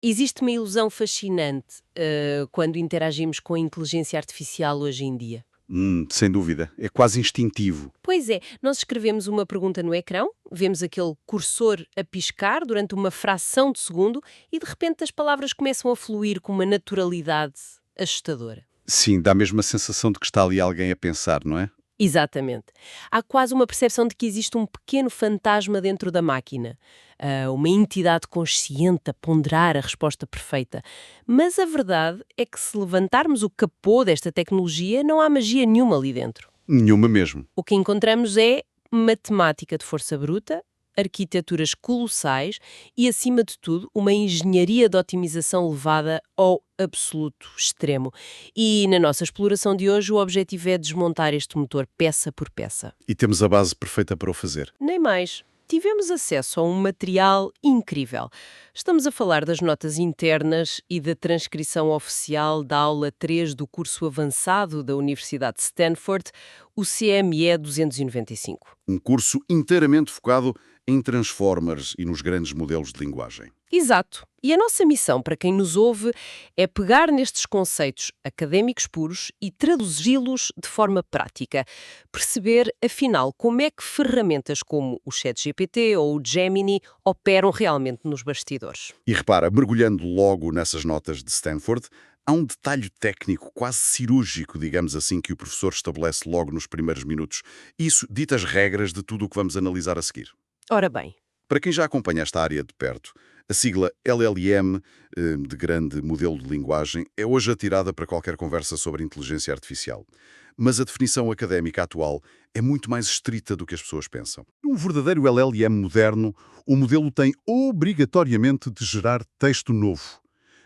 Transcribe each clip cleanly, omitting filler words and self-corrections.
Existe uma ilusão fascinante quando interagimos com a inteligência artificial hoje em dia. Sem dúvida. É quase instintivo. Pois é, nós escrevemos uma pergunta no ecrã, vemos aquele cursor a piscar durante uma fração de segundo e de repente as palavras começam a fluir com uma naturalidade assustadora. Sim, dá mesmo a sensação de que está ali alguém a pensar, não é? Exatamente. Há quase uma percepção de que existe um pequeno fantasma dentro da máquina, uma entidade consciente a ponderar a resposta perfeita. Mas a verdade é que se levantarmos o capô desta tecnologia, não há magia nenhuma ali dentro. Nenhuma mesmo. O que encontramos é matemática de força bruta, arquiteturas colossais e, acima de tudo, uma engenharia de otimização levada ao absoluto extremo. E na nossa exploração de hoje, o objetivo é desmontar este motor peça por peça. E temos a base perfeita para o fazer. Nem mais. Tivemos acesso a um material incrível. Estamos a falar das notas internas e da transcrição oficial da aula 3 do curso avançado da Universidade de Stanford, o CME 295. Um curso inteiramente focado em Transformers e nos grandes modelos de linguagem. Exato. E a nossa missão, para quem nos ouve, é pegar nestes conceitos académicos puros e traduzi-los de forma prática. Perceber, afinal, como é que ferramentas como o ChatGPT ou o Gemini operam realmente nos bastidores. E repara, mergulhando logo nessas notas de Stanford, há um detalhe técnico, quase cirúrgico, digamos assim, que o professor estabelece logo nos primeiros minutos. Isso dita as regras de tudo o que vamos analisar a seguir. Ora bem, Para quem já acompanha esta área de perto, a sigla LLM, de grande modelo de linguagem, é hoje atirada para qualquer conversa sobre inteligência artificial. Mas a definição académica atual é muito mais estrita do que as pessoas pensam. Num verdadeiro LLM moderno, o modelo tem obrigatoriamente de gerar texto novo.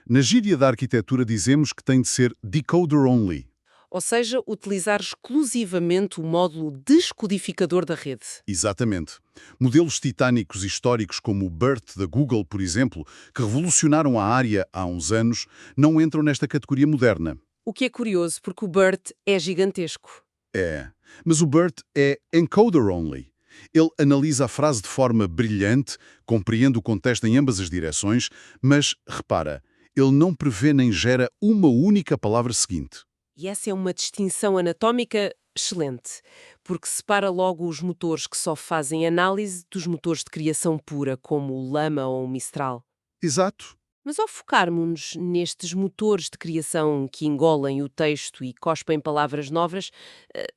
Na gíria da arquitetura dizemos que tem de ser decoder only. ou seja, utilizar exclusivamente o módulo descodificador da rede. Exatamente. Modelos titânicos históricos como o BERT da Google, por exemplo, que revolucionaram a área há uns anos, não entram nesta categoria moderna. O que é curioso, porque o BERT é gigantesco. É. Mas o BERT é encoder only. Ele analisa a frase de forma brilhante, compreende o contexto em ambas as direções, mas, repara, ele não prevê nem gera uma única palavra seguinte. E essa é uma distinção anatómica excelente, porque separa logo os motores que só fazem análise dos motores de criação pura, como o Llama ou o Mistral. Exato. Mas ao focarmos nestes motores de criação que engolem o texto e cospem palavras novas,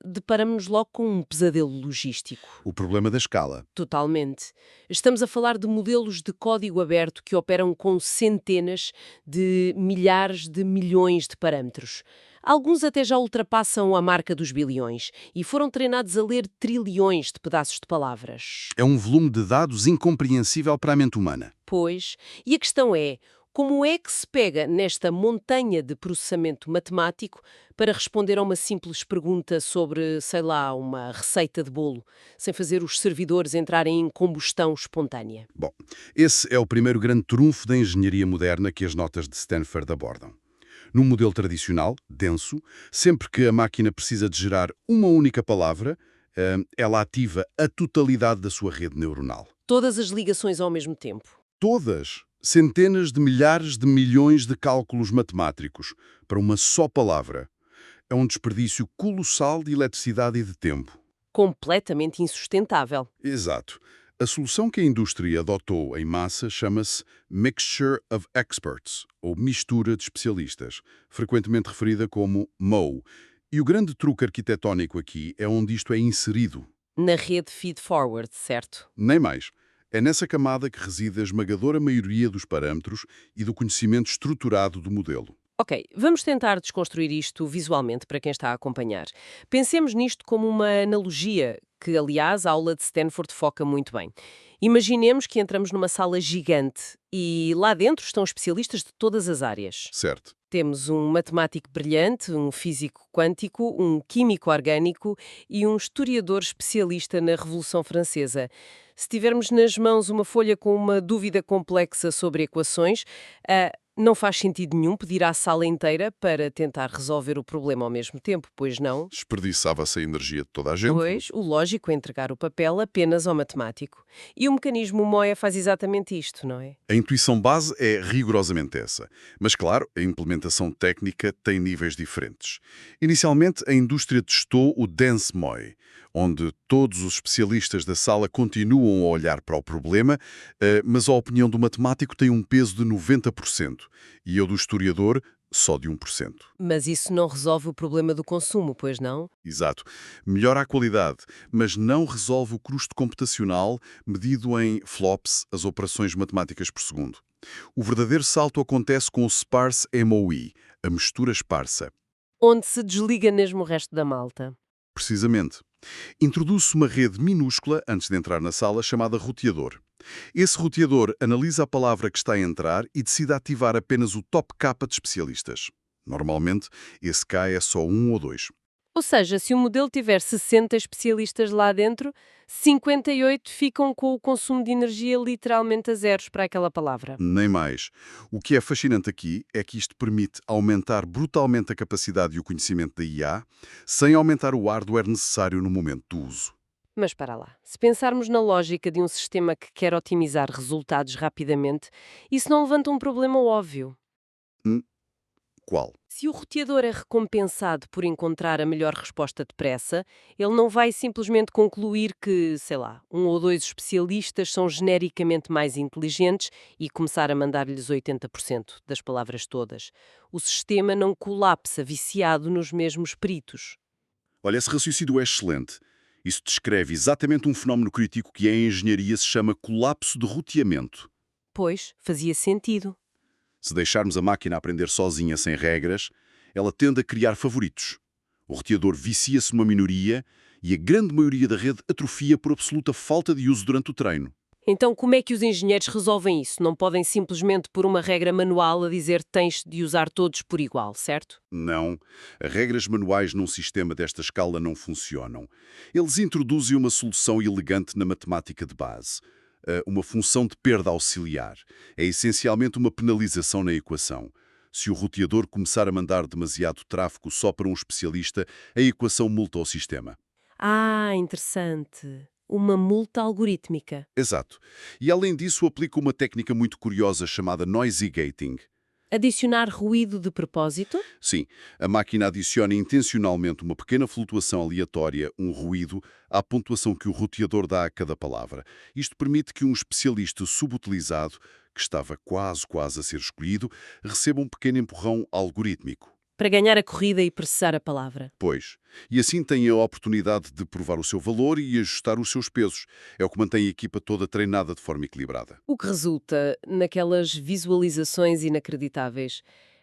deparamos logo com um pesadelo logístico. O problema da escala. Totalmente. Estamos a falar de modelos de código aberto que operam com centenas de milhares de milhões de parâmetros. Alguns até já ultrapassam a marca dos bilhões e foram treinados a ler trilhões de pedaços de palavras. É um volume de dados incompreensível para a mente humana. Pois, e a questão é, como é que se pega nesta montanha de processamento matemático para responder a uma simples pergunta sobre, sei lá, uma receita de bolo, sem fazer os servidores entrarem em combustão espontânea? Bom, esse é o primeiro grande trunfo da engenharia moderna que as notas de Stanford abordam. Num modelo tradicional, denso, sempre que a máquina precisa de gerar uma única palavra, ela ativa a totalidade da sua rede neuronal. Todas as ligações ao mesmo tempo. Todas, centenas de milhares de milhões de cálculos matemáticos para uma só palavra. É um desperdício colossal de eletricidade e de tempo. Completamente insustentável. Exato. A solução que a indústria adotou em massa chama-se Mixture of Experts, ou mistura de especialistas, frequentemente referida como MOE. E o grande truque arquitetónico aqui é onde isto é inserido. Na rede feed-forward, certo? Nem mais. É nessa camada que reside a esmagadora maioria dos parâmetros e do conhecimento estruturado do modelo. Ok, vamos tentar desconstruir isto visualmente para quem está a acompanhar. Pensemos nisto como uma analogia, que aliás a aula de Stanford foca muito bem. Imaginemos que entramos numa sala gigante e lá dentro estão especialistas de todas as áreas. Certo. Temos um matemático brilhante, um físico quântico, um químico orgânico e um historiador especialista na Revolução Francesa. Se tivermos nas mãos uma folha com uma dúvida complexa sobre equações, Não faz sentido nenhum pedir à sala inteira para tentar resolver o problema ao mesmo tempo, pois não? Desperdiçava-se a energia de toda a gente. Pois, o lógico é entregar o papel apenas ao matemático. E o mecanismo Moia faz exatamente isto, não é? A intuição base é rigorosamente essa. Mas, claro, a implementação técnica tem níveis diferentes. Inicialmente, a indústria testou o DanceMoi, onde todos os especialistas da sala continuam a olhar para o problema, mas a opinião do matemático tem um peso de 90% e a do historiador só de 1%. Mas isso não resolve o problema do consumo, pois não? Exato. Melhora a qualidade, mas não resolve o custo computacional medido em flops, as operações matemáticas por segundo. O verdadeiro salto acontece com o Sparse MOE, a mistura esparsa. Onde se desliga mesmo o resto da malta. Precisamente. Introduz-se uma rede minúscula antes de entrar na sala chamada roteador. Esse roteador analisa a palavra que está a entrar e decide ativar apenas o top K de especialistas. Normalmente, esse K é só 1 ou 2. Ou seja, se o modelo tiver 60 especialistas lá dentro, 58 ficam com o consumo de energia literalmente a zeros para aquela palavra. Nem mais. O que é fascinante aqui é que isto permite aumentar brutalmente a capacidade e o conhecimento da IA, sem aumentar o hardware necessário no momento do uso. Mas para lá, se pensarmos na lógica de um sistema que quer otimizar resultados rapidamente, isso não levanta um problema óbvio. Hum, Qual? Se o roteador é recompensado por encontrar a melhor resposta depressa, ele não vai simplesmente concluir que, sei lá, um ou dois especialistas são genericamente mais inteligentes e começar a mandar-lhes 80% das palavras todas. O sistema não colapsa viciado nos mesmos peritos. Olha, esse raciocínio é excelente. Isso descreve exatamente um fenómeno crítico que em engenharia se chama colapso de roteamento. Pois, fazia sentido. Se deixarmos a máquina aprender sozinha sem regras, ela tende a criar favoritos. O roteador vicia-se numa minoria e a grande maioria da rede atrofia por absoluta falta de uso durante o treino. Então, como é que os engenheiros resolvem isso? Não podem simplesmente pôr uma regra manual a dizer tens de usar todos por igual, certo? Não, as regras manuais num sistema desta escala não funcionam. Eles introduzem uma solução elegante na matemática de base. Uma função de perda auxiliar. É essencialmente uma penalização na equação. Se o roteador começar a mandar demasiado tráfego só para um especialista, a equação multa o sistema. Ah, interessante. Uma multa algorítmica. Exato. E além disso, aplica uma técnica muito curiosa chamada noisy gating. Adicionar ruído de propósito? Sim, a máquina adiciona intencionalmente uma pequena flutuação aleatória, um ruído, à pontuação que o roteador dá a cada palavra. Isto permite que um especialista subutilizado, que estava quase a ser escolhido, receba um pequeno empurrão algorítmico. Para ganhar a corrida e processar a palavra. Pois. E assim tem a oportunidade de provar o seu valor e ajustar os seus pesos. É o que mantém a equipa toda treinada de forma equilibrada. O que resulta naquelas visualizações inacreditáveis.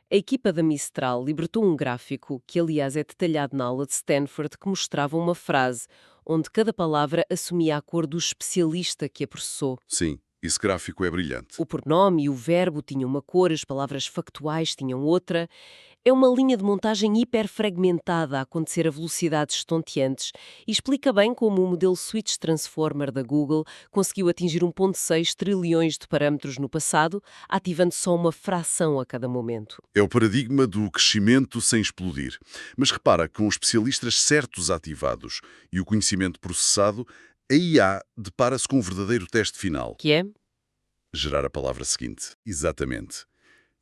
A equipa da Mistral libertou um gráfico, que aliás é detalhado na aula de Stanford, que mostrava uma frase, onde cada palavra assumia a cor do especialista que a processou. Sim, esse gráfico é brilhante. O pronome e o verbo tinham uma cor, as palavras factuais tinham outra. É uma linha de montagem hiperfragmentada a acontecer a velocidades estonteantes e explica bem como o modelo Switch Transformer da Google conseguiu atingir 1,6 trilhões de parâmetros no passado, ativando só uma fração a cada momento. É o paradigma do crescimento sem explodir. Mas repara, com os especialistas certos ativados e o conhecimento processado, a IA depara-se com um verdadeiro teste final. Que é? Gerar a palavra seguinte. Exatamente.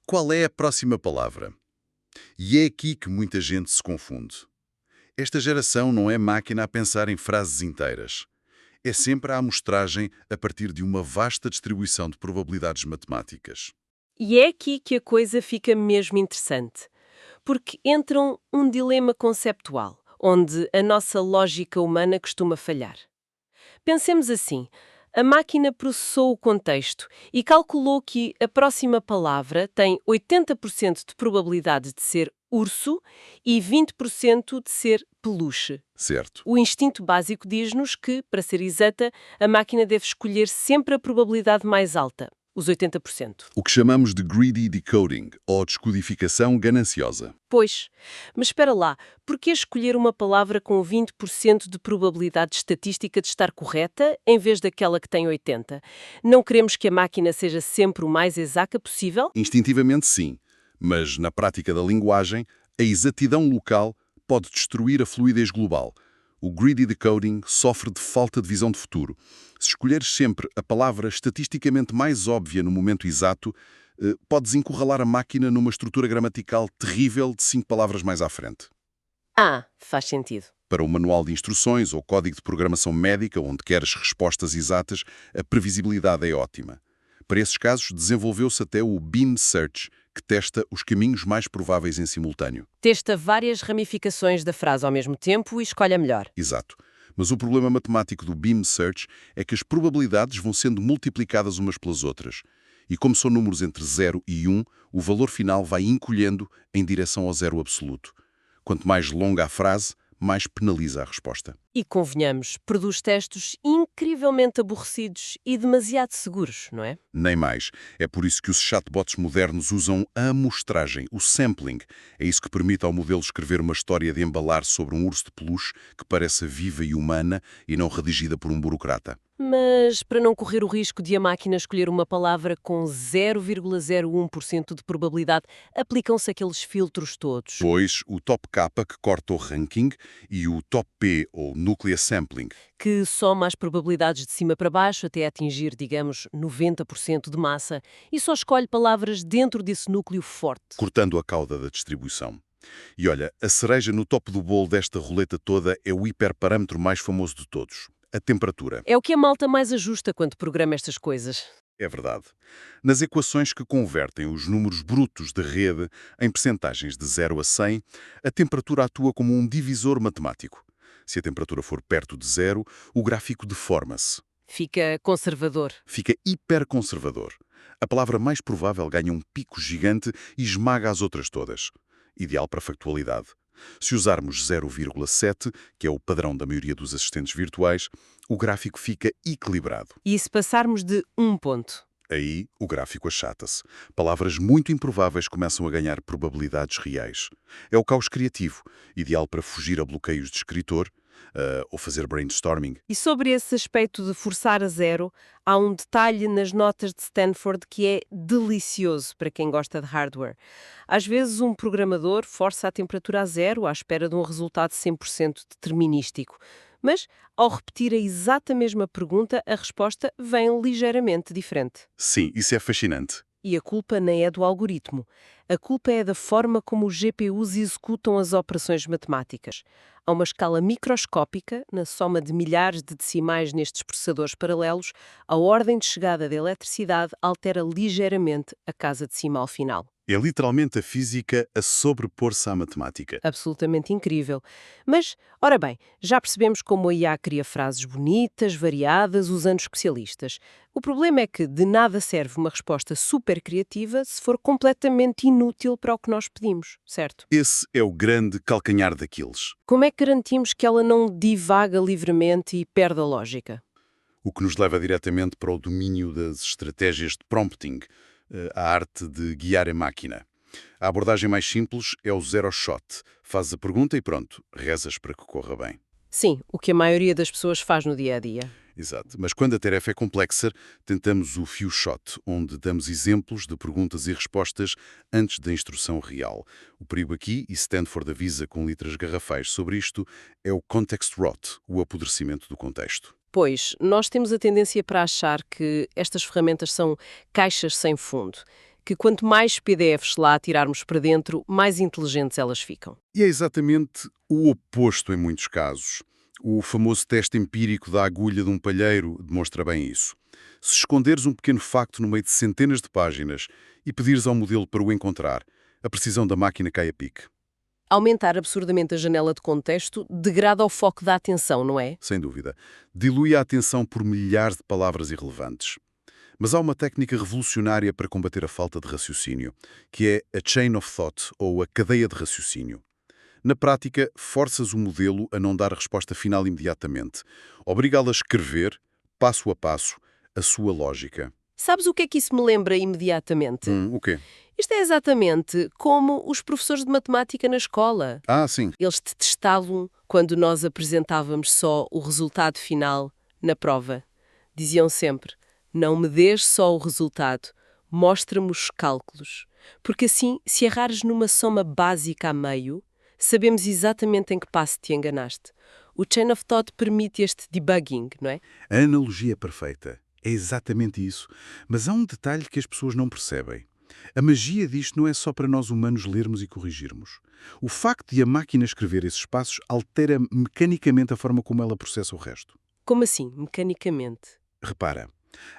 Qual é a próxima palavra? E é aqui que muita gente se confunde. Esta geração não é máquina a pensar em frases inteiras. É sempre a amostragem a partir de uma vasta distribuição de probabilidades matemáticas. E é aqui que a coisa fica mesmo interessante, porque entra um dilema conceptual, onde a nossa lógica humana costuma falhar. Pensemos assim. A máquina processou o contexto e calculou que a próxima palavra tem 80% de probabilidade de ser urso e 20% de ser peluche. Certo. O instinto básico diz-nos que, para ser exata, a máquina deve escolher sempre a probabilidade mais alta. os 80%. O que chamamos de greedy decoding, ou descodificação gananciosa. Pois, mas espera lá, por que escolher uma palavra com 20% de probabilidade estatística de estar correta em vez daquela que tem 80%? Não queremos que a máquina seja sempre o mais exata possível? Instintivamente sim, mas na prática da linguagem, a exatidão local pode destruir a fluidez global. O greedy decoding sofre de falta de visão de futuro. Se escolheres sempre a palavra estatisticamente mais óbvia no momento exato, podes encurralar a máquina numa estrutura gramatical terrível de 5 palavras mais à frente. Ah, faz sentido. Para um manual de instruções ou código de programação médica, onde queres respostas exatas, a previsibilidade é ótima. Para esses casos, desenvolveu-se até o Beam Search, que testa os caminhos mais prováveis em simultâneo. Testa várias ramificações da frase ao mesmo tempo e escolhe a melhor. Exato. Mas o problema matemático do Beam Search é que as probabilidades vão sendo multiplicadas umas pelas outras. E como são números entre 0 e 1, o valor final vai encolhendo em direção ao zero absoluto. Quanto mais longa a frase, mais penaliza a resposta. E convenhamos, produz testes incrivelmente aborrecidos e demasiado seguros, não é? Nem mais. É por isso que os chatbots modernos usam a amostragem, o sampling. É isso que permite ao modelo escrever uma história de embalar sobre um urso de peluche que pareça viva e humana e não redigida por um burocrata. Mas, para não correr o risco de a máquina escolher uma palavra com 0,01% de probabilidade, aplicam-se aqueles filtros todos. Pois, o top K que corta o ranking e o top P, ou Nuclear Sampling. Que soma as probabilidades de cima para baixo até atingir, digamos, 90% de massa e só escolhe palavras dentro desse núcleo forte. Cortando a cauda da distribuição. E olha, a cereja no topo do bolo desta roleta toda é o hiperparâmetro mais famoso de todos. A temperatura. É o que a malta mais ajusta quando programa estas coisas. É verdade. Nas equações que convertem os números brutos de rede em percentagens de 0 a 100, a temperatura atua como um divisor matemático. Se a temperatura for perto de 0, o gráfico deforma-se. Fica conservador. Fica hiperconservador. A palavra mais provável ganha um pico gigante e esmaga as outras todas. Ideal para factualidade. Se usarmos 0,7, que é o padrão da maioria dos assistentes virtuais, o gráfico fica equilibrado. E se passarmos de 1 ponto? Aí, o gráfico achata-se. Palavras muito improváveis começam a ganhar probabilidades reais. É o caos criativo, ideal para fugir a bloqueios de escritor ou fazer brainstorming. E sobre esse aspecto de forçar a zero, há um detalhe nas notas de Stanford que é delicioso para quem gosta de hardware. Às vezes um programador força a temperatura a zero à espera de um resultado 100% determinístico. Mas, ao repetir a exata mesma pergunta, a resposta vem ligeiramente diferente. Sim, isso é fascinante. E a culpa nem é do algoritmo. A culpa é da forma como os GPUs executam as operações matemáticas. Há uma escala microscópica, na soma de milhares de decimais nestes processadores paralelos, a ordem de chegada da eletricidade altera ligeiramente a casa decimal final. É literalmente a física a sobrepor-se à matemática. Absolutamente incrível. Mas, ora bem, já percebemos como a IA cria frases bonitas, variadas, usando especialistas. O problema é que de nada serve uma resposta super criativa se for completamente inútil para o que nós pedimos, certo? Esse é o grande calcanhar daqueles. Como é que garantimos que ela não divaga livremente e perde a lógica? O que nos leva diretamente para o domínio das estratégias de prompting, a arte de guiar a máquina. A abordagem mais simples é o zero shot. Fazes a pergunta e pronto, rezas para que corra bem. Sim, o que a maioria das pessoas faz no dia a dia. Exato. Mas quando a tarefa é complexa, tentamos o few shot, onde damos exemplos de perguntas e respostas antes da instrução real. O perigo aqui, e Stanford avisa com letras garrafais sobre isto, é o context rot, o apodrecimento do contexto. Pois, nós temos a tendência para achar que estas ferramentas são caixas sem fundo, que quanto mais PDFs lá tirarmos para dentro, mais inteligentes elas ficam. E é exatamente o oposto em muitos casos. O famoso teste empírico da agulha de um palheiro demonstra bem isso. Se esconderes um pequeno facto no meio de centenas de páginas e pedires ao modelo para o encontrar, a precisão da máquina cai a pique. Aumentar absurdamente a janela de contexto degrada o foco da atenção, não é? Sem dúvida. Dilui a atenção por milhares de palavras irrelevantes. Mas há uma técnica revolucionária para combater a falta de raciocínio, que é a chain of thought, ou a cadeia de raciocínio. Na prática, forças o modelo a não dar a resposta final imediatamente. Obriga-lo a escrever, passo a passo, a sua lógica. Sabes o que é que isso me lembra imediatamente? O quê? Isto é exatamente como os professores de matemática na escola. Ah, sim. Eles detestavam quando nós apresentávamos só o resultado final na prova. Diziam sempre, não me dês só o resultado, mostra-me os cálculos. Porque assim, se errares numa soma básica a meio, sabemos exatamente em que passo te enganaste. O Chain of Thought permite este debugging, não é? A analogia é perfeita. É exatamente isso. Mas há um detalhe que as pessoas não percebem. A magia disto não é só para nós humanos lermos e corrigirmos. O facto de a máquina escrever esses passos altera mecanicamente a forma como ela processa o resto. Como assim, mecanicamente? Repara,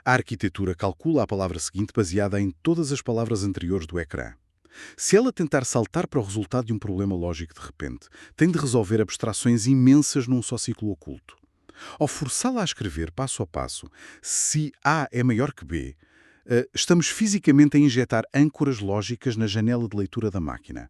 a arquitetura calcula a palavra seguinte baseada em todas as palavras anteriores do ecrã. Se ela tentar saltar para o resultado de um problema lógico de repente, tem de resolver abstrações imensas num só ciclo oculto. Ao forçá-la a escrever passo a passo, se A é maior que B, estamos fisicamente a injetar âncoras lógicas na janela de leitura da máquina.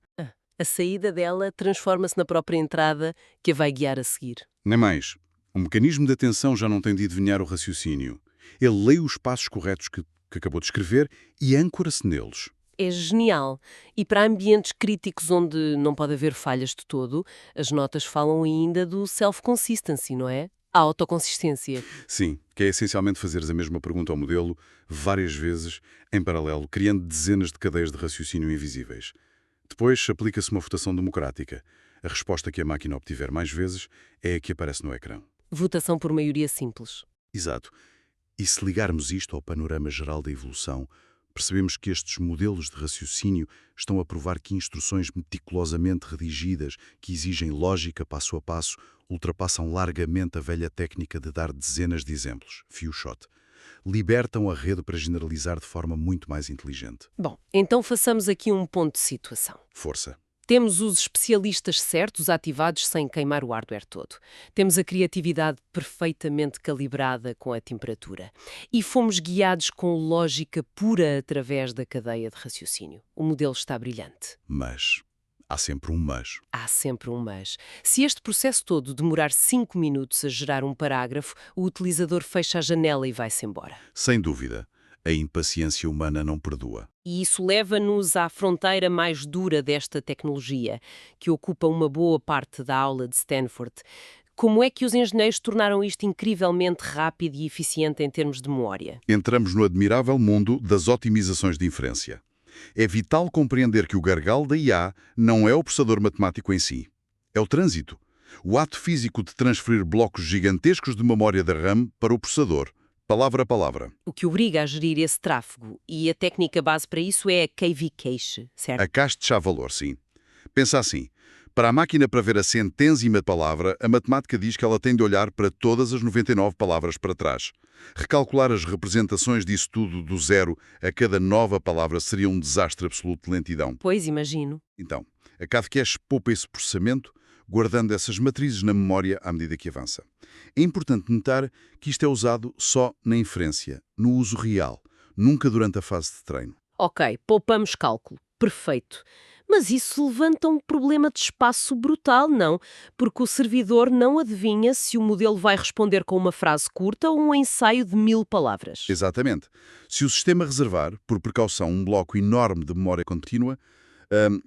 A saída dela transforma-se na própria entrada que a vai guiar a seguir. Nem mais. O mecanismo de atenção já não tem de adivinhar o raciocínio. Ele lê os passos corretos que acabou de escrever e âncora-se neles. É genial. E para ambientes críticos onde não pode haver falhas de todo, as notas falam ainda do self-consistency, não é? A autoconsistência. Sim, que é essencialmente fazeres a mesma pergunta ao modelo várias vezes, em paralelo, criando dezenas de cadeias de raciocínio invisíveis. Depois, aplica-se uma votação democrática. A resposta que a máquina obtiver mais vezes é a que aparece no ecrã. Votação por maioria simples. Exato. E se ligarmos isto ao panorama geral da evolução, percebemos que estes modelos de raciocínio estão a provar que instruções meticulosamente redigidas, que exigem lógica passo a passo, ultrapassam largamente a velha técnica de dar dezenas de exemplos, few shot. Libertam a rede para generalizar de forma muito mais inteligente. Bom, então façamos aqui um ponto de situação. Força. Temos os especialistas certos ativados sem queimar o hardware todo. Temos a criatividade perfeitamente calibrada com a temperatura. E fomos guiados com lógica pura através da cadeia de raciocínio. O modelo está brilhante. Mas. Há sempre um mas. Há sempre um mas. Se este processo todo demorar 5 minutos a gerar um parágrafo, o utilizador fecha a janela e vai-se embora. Sem dúvida. A impaciência humana não perdoa. E isso leva-nos à fronteira mais dura desta tecnologia, que ocupa uma boa parte da aula de Stanford. Como é que os engenheiros tornaram isto incrivelmente rápido e eficiente em termos de memória? Entramos no admirável mundo das otimizações de inferência. É vital compreender que o gargalo da IA não é o processador matemático em si. É o trânsito. O ato físico de transferir blocos gigantescos de memória da RAM para o processador, palavra a palavra. O que obriga a gerir esse tráfego, e a técnica base para isso é a KV Cache, certo? A caixa de chave-valor, sim. Pensa assim. Para a máquina para ver a centésima palavra, a matemática diz que ela tem de olhar para todas as 99 palavras para trás. Recalcular as representações disso tudo do zero a cada nova palavra seria um desastre absoluto de lentidão. Pois, imagino. Então, a Cache poupa esse processamento, guardando essas matrizes na memória à medida que avança. É importante notar que isto é usado só na inferência, no uso real, nunca durante a fase de treino. Ok, poupamos cálculo. Perfeito. Mas isso levanta um problema de espaço brutal, não? Porque o servidor não adivinha se o modelo vai responder com uma frase curta ou um ensaio de 1000 palavras. Exatamente. Se o sistema reservar, por precaução, um bloco enorme de memória contínua,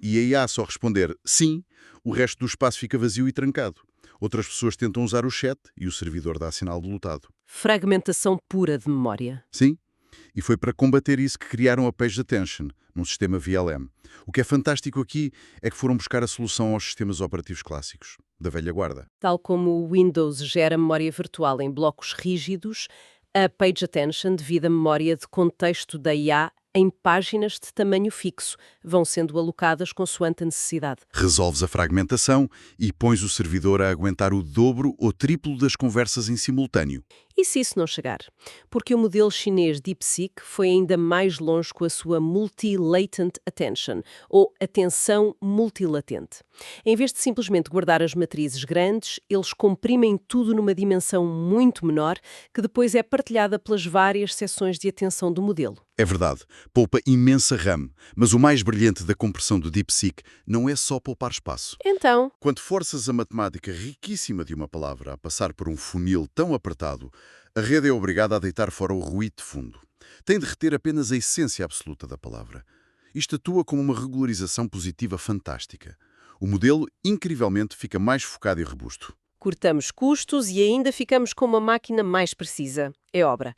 e a IA só responder sim, o resto do espaço fica vazio e trancado. Outras pessoas tentam usar o chat e o servidor dá sinal de lutado. Fragmentação pura de memória. Sim, e foi para combater isso que criaram a Page Attention, num sistema VLM. O que é fantástico aqui é que foram buscar a solução aos sistemas operativos clássicos, da velha guarda. Tal como o Windows gera memória virtual em blocos rígidos, a Page Attention divide a memória de contexto da IA em páginas de tamanho fixo, vão sendo alocadas consoante a necessidade. Resolves a fragmentação e pões o servidor a aguentar o dobro ou triplo das conversas em simultâneo. E se isso não chegar? Porque o modelo chinês DeepSeek foi ainda mais longe com a sua Multi-Latent Attention, ou atenção multilatente. Em vez de simplesmente guardar as matrizes grandes, eles comprimem tudo numa dimensão muito menor, que depois é partilhada pelas várias seções de atenção do modelo. É verdade, poupa imensa RAM, mas o mais brilhante da compressão do DeepSeek não é só poupar espaço. Então, Quando forças a matemática riquíssima de uma palavra a passar por um funil tão apertado, a rede é obrigada a deitar fora o ruído de fundo. Tem de reter apenas a essência absoluta da palavra. Isto atua como uma regularização positiva fantástica. O modelo, incrivelmente, fica mais focado e robusto. Cortamos custos e ainda ficamos com uma máquina mais precisa. É obra.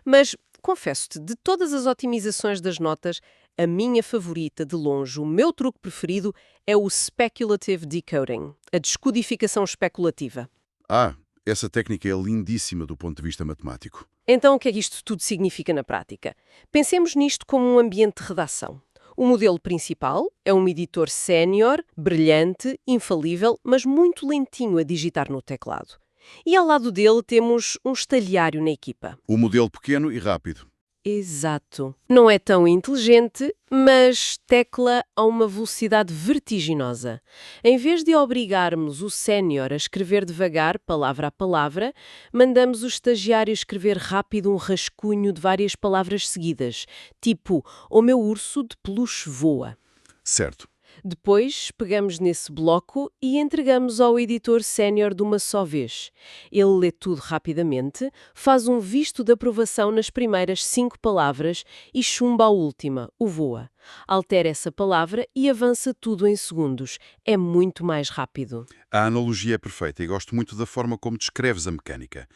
Mas, confesso-te, de todas as otimizações das notas, a minha favorita, de longe, o meu truque preferido, é o Speculative Decoding, a descodificação especulativa. Essa técnica é lindíssima do ponto de vista matemático. Então, o que é que isto tudo significa na prática? Pensemos nisto como um ambiente de redação. O modelo principal é um editor sénior, brilhante, infalível, mas muito lentinho a digitar no teclado. E ao lado dele temos um estagiário na equipa. O modelo pequeno e rápido. Exato. Não é tão inteligente, mas tecla a uma velocidade vertiginosa. Em vez de obrigarmos o sénior a escrever devagar, palavra a palavra, mandamos o estagiário escrever rápido um rascunho de várias palavras seguidas, tipo, o meu urso de peluche voa. Certo. Depois, pegamos nesse bloco e entregamos ao editor sénior de uma só vez. Ele lê tudo rapidamente, faz um visto de aprovação nas primeiras 5 palavras e chumba a última, o voa. Altera essa palavra e avança tudo em segundos. É muito mais rápido. A analogia é perfeita e gosto muito da forma como descreves a mecânica.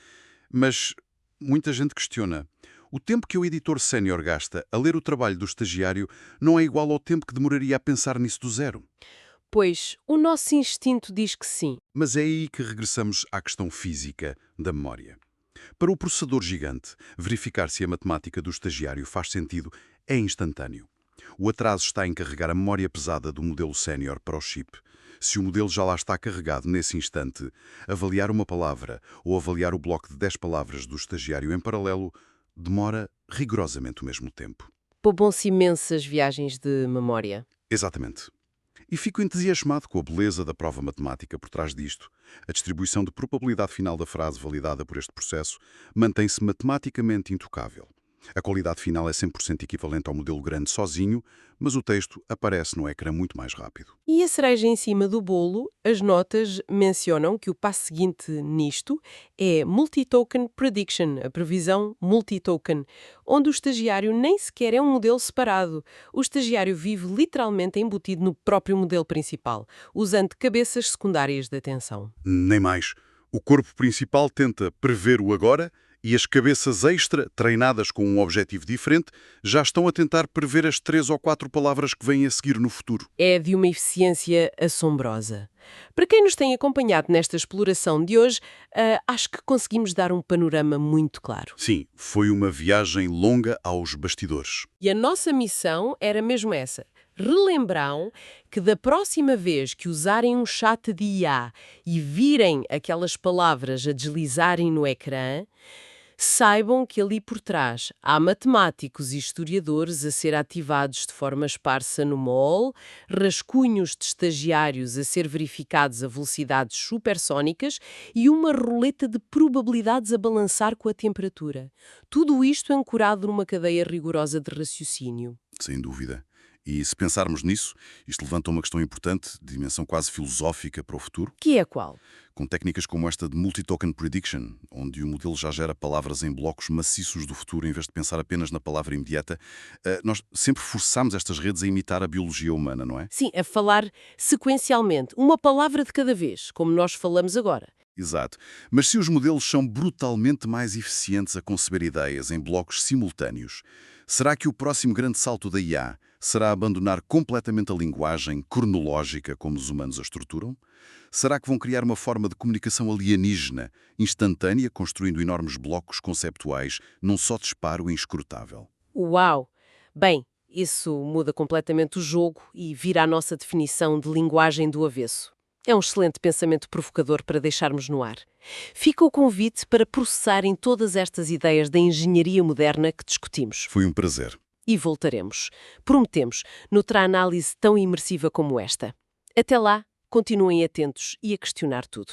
Mas muita gente questiona. O tempo que o editor sénior gasta a ler o trabalho do estagiário não é igual ao tempo que demoraria a pensar nisso do zero. Pois, o nosso instinto diz que sim. Mas é aí que regressamos à questão física da memória. Para o processador gigante, verificar se a matemática do estagiário faz sentido é instantâneo. O atraso está em carregar a memória pesada do modelo sénior para o chip. Se o modelo já lá está carregado nesse instante, avaliar uma palavra ou avaliar o bloco de 10 palavras do estagiário em paralelo demora rigorosamente o mesmo tempo. Poupam-se imensas viagens de memória. Exatamente. E fico entusiasmado com a beleza da prova matemática por trás disto. A distribuição de probabilidade final da frase validada por este processo mantém-se matematicamente intocável. A qualidade final é 100% equivalente ao modelo grande sozinho, mas o texto aparece no ecrã muito mais rápido. E a cereja em cima do bolo, as notas mencionam que o passo seguinte nisto é Multi-Token Prediction, a previsão multi-token, onde o estagiário nem sequer é um modelo separado. O estagiário vive literalmente embutido no próprio modelo principal, usando cabeças secundárias de atenção. Nem mais. O corpo principal tenta prever o agora e as cabeças extra, treinadas com um objetivo diferente, já estão a tentar prever as 3 ou 4 palavras que vêm a seguir no futuro. É de uma eficiência assombrosa. Para quem nos tem acompanhado nesta exploração de hoje, acho que conseguimos dar um panorama muito claro. Sim, foi uma viagem longa aos bastidores. E a nossa missão era mesmo essa. Relembram que da próxima vez que usarem um chat de IA e virem aquelas palavras a deslizarem no ecrã, saibam que ali por trás há matemáticos e historiadores a ser ativados de forma esparsa no MOL, rascunhos de estagiários a ser verificados a velocidades supersónicas e uma roleta de probabilidades a balançar com a temperatura. Tudo isto ancorado numa cadeia rigorosa de raciocínio. Sem dúvida. E se pensarmos nisso, isto levanta uma questão importante, de dimensão quase filosófica para o futuro. Que é qual? Com técnicas como esta de multi-token prediction, onde o modelo já gera palavras em blocos maciços do futuro em vez de pensar apenas na palavra imediata, nós sempre forçamos estas redes a imitar a biologia humana, não é? Sim, a falar sequencialmente, uma palavra de cada vez, como nós falamos agora. Exato. Mas se os modelos são brutalmente mais eficientes a conceber ideias em blocos simultâneos, será que o próximo grande salto da IA será abandonar completamente a linguagem cronológica como os humanos a estruturam? Será que vão criar uma forma de comunicação alienígena, instantânea, construindo enormes blocos conceptuais num só disparo inscrutável? Uau! Bem, isso muda completamente o jogo e vira a nossa definição de linguagem do avesso. É um excelente pensamento provocador para deixarmos no ar. Fica o convite para processarem todas estas ideias da engenharia moderna que discutimos. Foi um prazer. E voltaremos. Prometemos, noutra análise tão imersiva como esta. Até lá, continuem atentos e a questionar tudo.